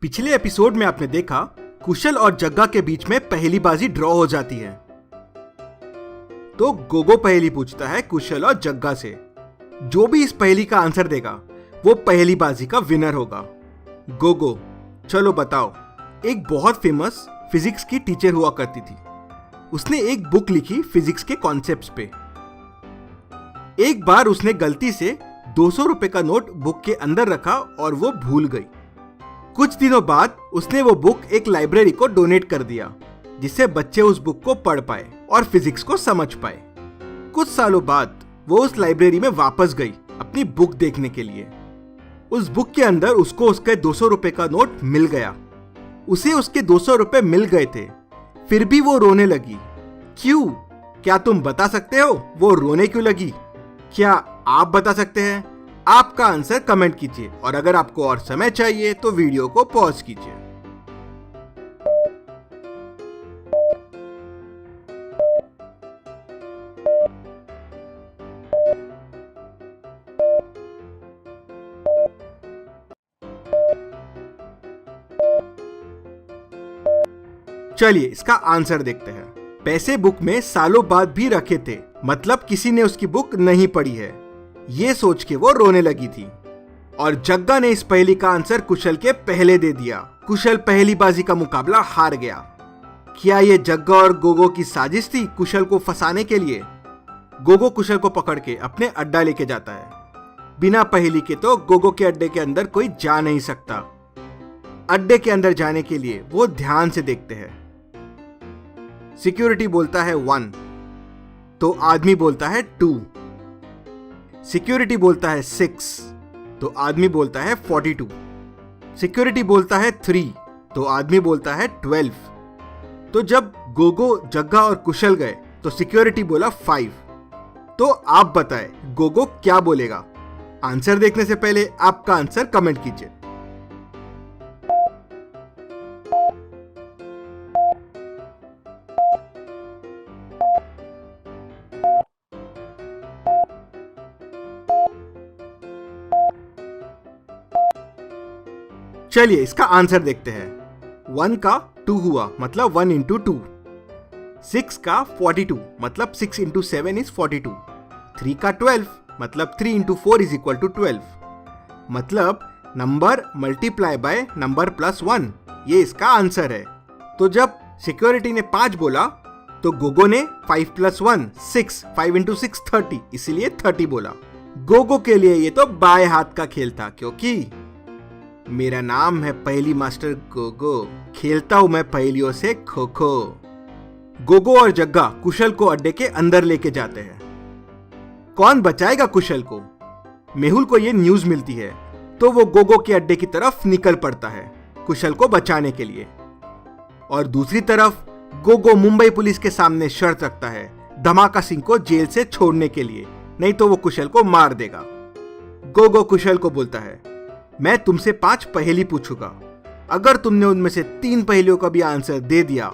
पिछले एपिसोड में आपने देखा कुशल और जग्गा के बीच में पहली बाजी ड्रॉ हो जाती है। तो गोगो पहेली पूछता है कुशल और जग्गा से। जो भी इस पहेली का आंसर देगा वो पहली बाजी का विनर होगा। गोगो, चलो बताओ। एक बहुत फेमस फिजिक्स की टीचर हुआ करती थी। उसने एक बुक लिखी फिजिक्स के कॉन्सेप्ट्स पे। एक बार उसने गलती से 200 रुपए का नोट बुक के अंदर रखा और वो भूल गई। कुछ दिनों बाद उसने वो बुक एक लाइब्रेरी को डोनेट कर दिया, जिससे बच्चे उस बुक को पढ़ पाए और फिजिक्स को समझ पाए। कुछ सालों बाद वो उस लाइब्रेरी में वापस गई अपनी बुक देखने के लिए। उस बुक के अंदर उसको उसके 200 रुपए का नोट मिल गया। उसे उसके 200 रुपए मिल गए थे, फिर भी वो रोने लगी। क्यों? क्या तुम बता सकते हो वो रोने क्यों लगी? क्या आप बता सकते हैं? आपका आंसर कमेंट कीजिए और अगर आपको और समय चाहिए तो वीडियो को पॉज कीजिए। चलिए इसका आंसर देखते हैं। पैसे बुक में सालों बाद भी रखे थे, मतलब किसी ने उसकी बुक नहीं पढ़ी है। ये सोच के वो रोने लगी थी। और जग्गा ने इस पहेली का आंसर कुशल के पहले दे दिया। कुशल पहली बाजी का मुकाबला हार गया। क्या ये जग्गा और गोगो की साजिश थी कुशल को फंसाने के लिए? गोगो कुशल को पकड़ के अपने अड्डा लेके जाता है। बिना पहेली के तो गोगो के अड्डे के अंदर कोई जा नहीं सकता। अड्डे के अंदर जाने के लिए वो ध्यान से देखते हैं। सिक्योरिटी बोलता है 1, तो आदमी बोलता है 2। सिक्योरिटी बोलता है 6, तो आदमी बोलता है 42। सिक्योरिटी बोलता है 3, तो आदमी बोलता है 12। तो जब गोगो, जग्गा और कुशल गए तो सिक्योरिटी बोला 5। तो आप बताएं गोगो क्या बोलेगा? आंसर देखने से पहले आपका आंसर कमेंट कीजिए। चलिए इसका आंसर देखते हैं। 1 का 2 हुआ, मतलब 1 इंटू 2। 6 का 42, मतलब 6 इंटू 7 इज 42। 3 का 12, मतलब 3 इंटू 4 इज इक्वल टू 12। मतलब number multiply by number plus 1, ये इसका आंसर है। तो जब सिक्योरिटी ने 5 बोला तो गोगो ने 5 प्लस 1 6, 5 इंटू 6 30, इसीलिए 30 बोला। गोगो के लिए ये तो बाएं हाथ का खेल था, क्योंकि मेरा नाम है पहेली मास्टर गोगो, खेलता हूं मैं पहेलियों से खो खो। गोगो और जग्गा कुशल को अड्डे के अंदर लेके जाते हैं। कौन बचाएगा कुशल को? मेहुल को ये न्यूज मिलती है तो वो गोगो के अड्डे की तरफ निकल पड़ता है कुशल को बचाने के लिए। और दूसरी तरफ गोगो मुंबई पुलिस के सामने शर्त रखता है धमाका सिंह को जेल से छोड़ने के लिए, नहीं तो वो कुशल को मार देगा। गोगो कुशल को बोलता है, मैं तुमसे 5 पहेली पूछूंगा। अगर तुमने उनमें से 3 पहेलियों का भी आंसर दे दिया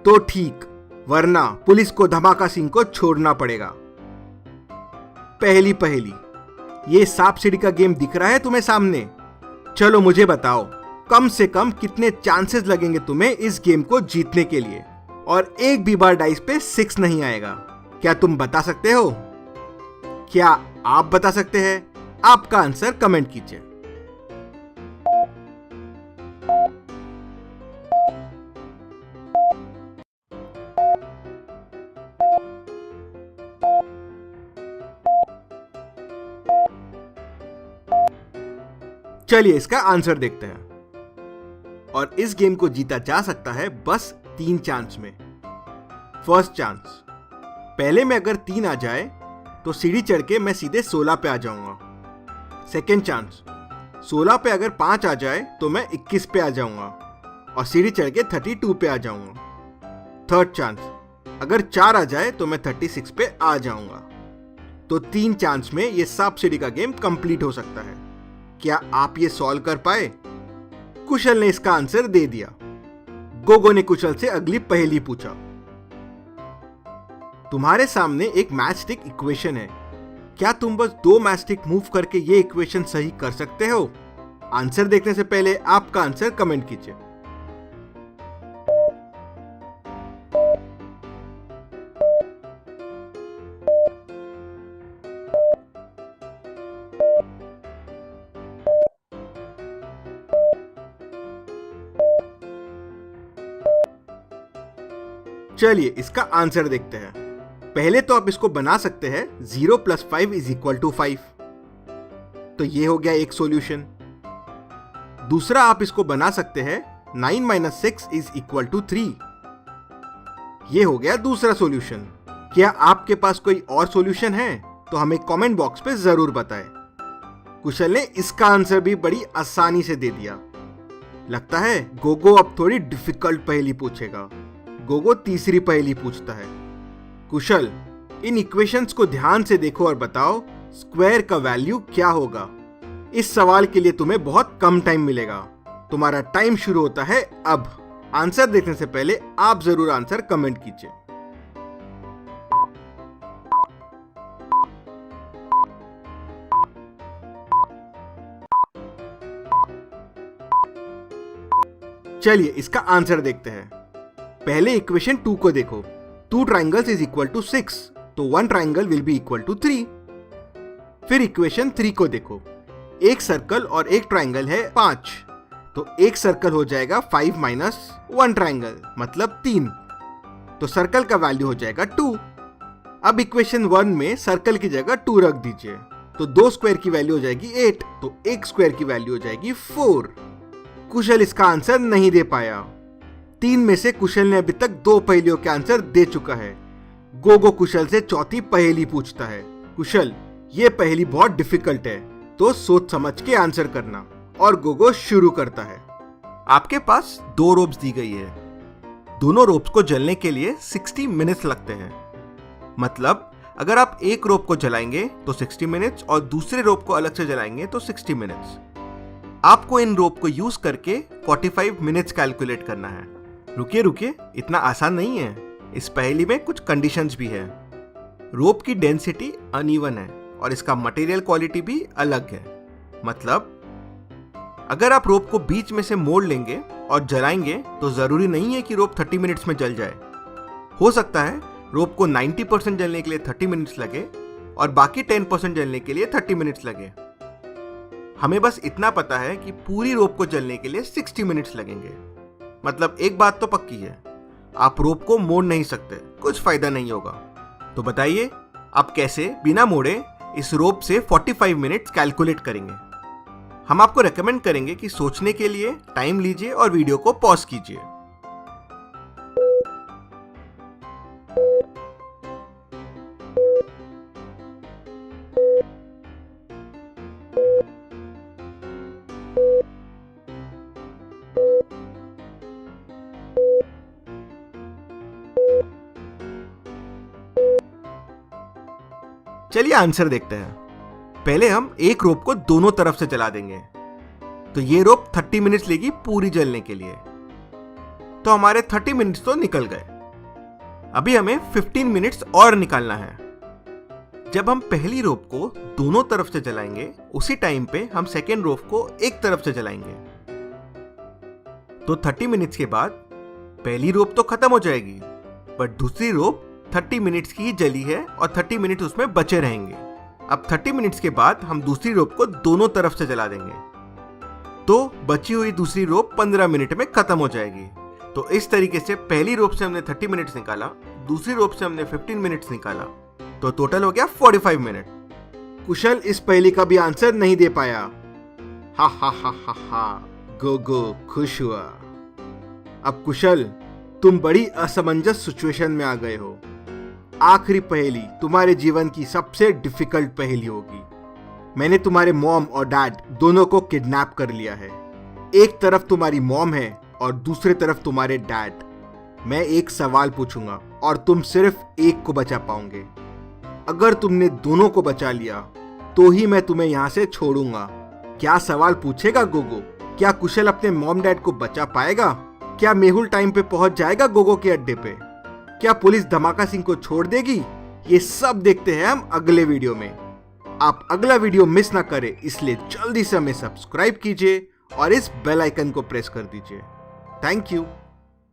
तो ठीक, वरना पुलिस को धमाका सिंह को छोड़ना पड़ेगा। पहली पहेली, ये सांप सीढ़ी का गेम दिख रहा है तुम्हें सामने? चलो मुझे बताओ, कम से कम कितने चांसेस लगेंगे तुम्हें इस गेम को जीतने के लिए? और एक भी बार डाइस पे 6 नहीं आएगा। क्या तुम बता सकते हो? क्या आप बता सकते हैं? आपका आंसर कमेंट कीजिए। चलिए इसका आंसर देखते हैं। और इस गेम को जीता जा सकता है बस 3 चांस में। फर्स्ट चांस, पहले में अगर 3 आ जाए तो सीढ़ी चढ़ के मैं सीधे 16 पे आ जाऊंगा। सेकेंड चांस, 16 पे अगर 5 आ जाए तो मैं 21 पे आ जाऊंगा और सीढ़ी चढ़ के 32 पे आ जाऊंगा। थर्ड चांस, अगर 4 आ जाए तो मैं 36 पे आ जाऊंगा। तो 3 चांस में ये सांप सीढ़ी का गेम कंप्लीट हो सकता है। क्या आप ये सॉल्व कर पाए? कुशल ने इसका आंसर दे दिया। गोगो ने कुशल से अगली पहेली पूछा। तुम्हारे सामने एक मैच स्टिक इक्वेशन है। क्या तुम बस 2 मैच स्टिक मूव करके ये इक्वेशन सही कर सकते हो? आंसर देखने से पहले आपका आंसर कमेंट कीजिए। चलिए इसका आंसर देखते हैं। पहले तो आप इसको बना सकते हैं 0 + 5 = 5, तो ये हो गया एक सॉल्यूशन। दूसरा आप इसको बना सकते हैं 9 - 6 = 3, ये हो गया दूसरा सॉल्यूशन। क्या आपके पास कोई और सॉल्यूशन है तो हमें कमेंट बॉक्स पे जरूर बताएं। कुशल ने इसका आंसर भी बड़ी आसानी से दे दिया। लगता है गोगो अब थोड़ी डिफिकल्ट पहेली पूछेगा। गोगो तीसरी पहेली पूछता है, कुशल इन इक्वेशंस को ध्यान से देखो और बताओ स्क्वायर का वैल्यू क्या होगा। इस सवाल के लिए तुम्हें बहुत कम टाइम मिलेगा। तुम्हारा टाइम शुरू होता है अब। आंसर देखने से पहले आप जरूर आंसर कमेंट कीजिए। चलिए इसका आंसर देखते हैं। पहले इक्वेशन 2 को देखो। 2 triangles = 6, तो 1 triangle will be equal to 3। फिर इक्वेशन 3 को देखो। एक सर्कल और एक ट्राइंगल है 5, तो एक सर्कल हो जाएगा 5 - 1 ट्राइंगल मतलब 3, तो सर्कल का वैल्यू हो जाएगा 2। अब इक्वेशन 1 में सर्कल की जगह 2 रख दीजिए, तो 2 स्क्वायर की वैल्यू हो जाएगी 8, तो 1 स्क्वायर की वैल्यू हो जाएगी 4। कुशल इसका आंसर नहीं दे पाया। 3 में से कुशल ने अभी तक 2 पहेलियों के आंसर दे चुका है। गोगो कुशल से चौथी पहेली पूछता है, कुशल ये पहेली बहुत डिफिकल्ट है, तो सोच समझ के आंसर करना। और गोगो शुरू करता है। आपके पास 2 रोप्स दी गई है। दोनों रोप्स को जलने के लिए 60 मिनट्स लगते हैं। मतलब अगर आप एक रोप को जलाएंगे तो 60 मिनट्स और दूसरे रोप को अलग से जलाएंगे तो 60 मिनट्स। आपको इन रोप को यूज करके 45 मिनट्स कैलकुलेट करना है। रुकिए, इतना आसान नहीं है। इस पहेली में कुछ कंडीशंस भी है। रोप की डेंसिटी अनइवन है और इसका मटेरियल क्वालिटी भी अलग है। मतलब अगर आप रोप को बीच में से मोड़ लेंगे और जलाएंगे तो जरूरी नहीं है कि रोप 30 मिनट्स में जल जाए। हो सकता है रोप को 90% जलने के लिए 30 मिनट्स लगे और बाकी 10% जलने के लिए 30 मिनट्स लगे। हमें बस इतना पता है कि पूरी रोप को जलने के लिए 60 मिनट्स लगेंगे। मतलब एक बात तो पक्की है, आप रोप को मोड़ नहीं सकते, कुछ फायदा नहीं होगा। तो बताइए आप कैसे बिना मोड़े इस रोप से 45 मिनट्स कैलकुलेट करेंगे। हम आपको रेकमेंड करेंगे कि सोचने के लिए टाइम लीजिए और वीडियो को पॉज कीजिए। चलिए आंसर देखते हैं। पहले हम एक रोप को दोनों तरफ से जला देंगे, तो ये रोप 30 मिनट्स लेगी पूरी जलने के लिए। तो हमारे 30 मिनट्स तो निकल गए। अभी हमें 15 मिनट्स और निकालना है। जब हम पहली रोप को दोनों तरफ से जलाएंगे उसी टाइम पे हम सेकेंड रोप को एक तरफ से जलाएंगे। तो 30 मिनट्स के बाद पहली रोप तो खत्म हो जाएगी, बट दूसरी रोप 30 मिनट्स की ही जली है और 30 मिनट उसमें बचे रहेंगे। अब 30 मिनट्स के बाद हम दूसरी रोप को दोनों तरफ से जला देंगे, तो बची हुई दूसरी रोप 15 मिनट में खत्म हो जाएगी। तो इस तरीके से पहली रोप से हमने 30 मिनट्स निकाला, दूसरी रोप से हमने 15 मिनट्स निकाला, तो टोटल हो गया 45 मिनट। कुशल इस पहेली का भी आंसर नहीं दे पाया। हा हा हा हा हा, गोगो खुश हुआ। अब कुशल तुम बड़ी असमंजस सिचुएशन में आ गए हो। आखिरी पहेली तुम्हारे जीवन की सबसे डिफिकल्ट पहेली होगी। मैंने तुम्हारे मॉम और डैड दोनों को किडनैप कर लिया है। एक तरफ तुम्हारी मॉम है और दूसरे तरफ तुम्हारे डैड। मैं एक सवाल पूछूंगा और तुम सिर्फ एक को बचा पाओगे। अगर तुमने दोनों को बचा लिया तो ही मैं तुम्हें यहाँ से छोड़ूंगा। क्या सवाल पूछेगा गोगो? क्या कुशल अपने मॉम डैड को बचा पाएगा? क्या मेहुल टाइम पे पहुंच जाएगा गोगो के अड्डे पे? क्या पुलिस धमाका सिंह को छोड़ देगी? ये सब देखते हैं हम अगले वीडियो में। आप अगला वीडियो मिस ना करें, इसलिए जल्दी से हमें सब्सक्राइब कीजिए और इस बेल आइकन को प्रेस कर दीजिए। Thank you.